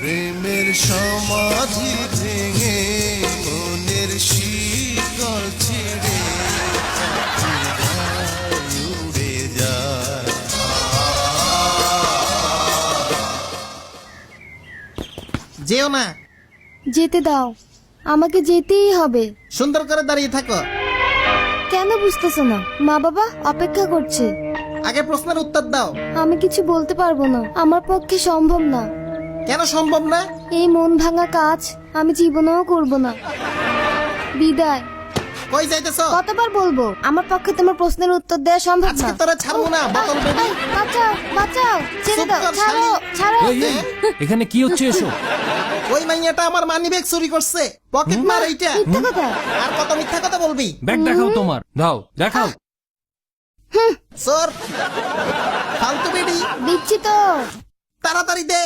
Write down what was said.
প্রেমের সমাধি ভেঙে মনের শিকল ছিঁড়ে উড়ে যায়। যেও না, যেতে দাও, আমাকে যেতেই হবে। সুন্দর করে দাঁড়িয়ে থাকো। কেন বুঝতেছো না? মা বাবা অপেক্ষা করছে। আগে প্রশ্নের উত্তর দাও। আমি কিছু বলতে পারবো না, আমার পক্ষে সম্ভব না। কেন সম্ভব না? এই মন ভাঙা কাজ আমি জীবনেও করব না। বিদায়। কই যাইতেছো? কতবার বলবো আমার পক্ষে তোমার প্রশ্নের উত্তর দেওয়া সম্ভব না। আজকে তোরা ছাড়বো না, বোতল বেবি। এই, বাঁচাও বাঁচাও, ছেড়ে চুপ দাও, কর, ছাড়ো শালি। ছাড়ো। এই, এই, এখানে কি হচ্ছে এসো? ওই মাইয়াটা আমার মানিব্যাগ চুরি করছে। পকেট মার এইটা। মিথ্যা কথা। আর কত মিথ্যা কথা বলবি? ব্যাগ দেখাও তোমার, দাও দেখাও। চোর, ফালতু বেডি, দিচ্ছি তো। তাড়াতাড়ি দে।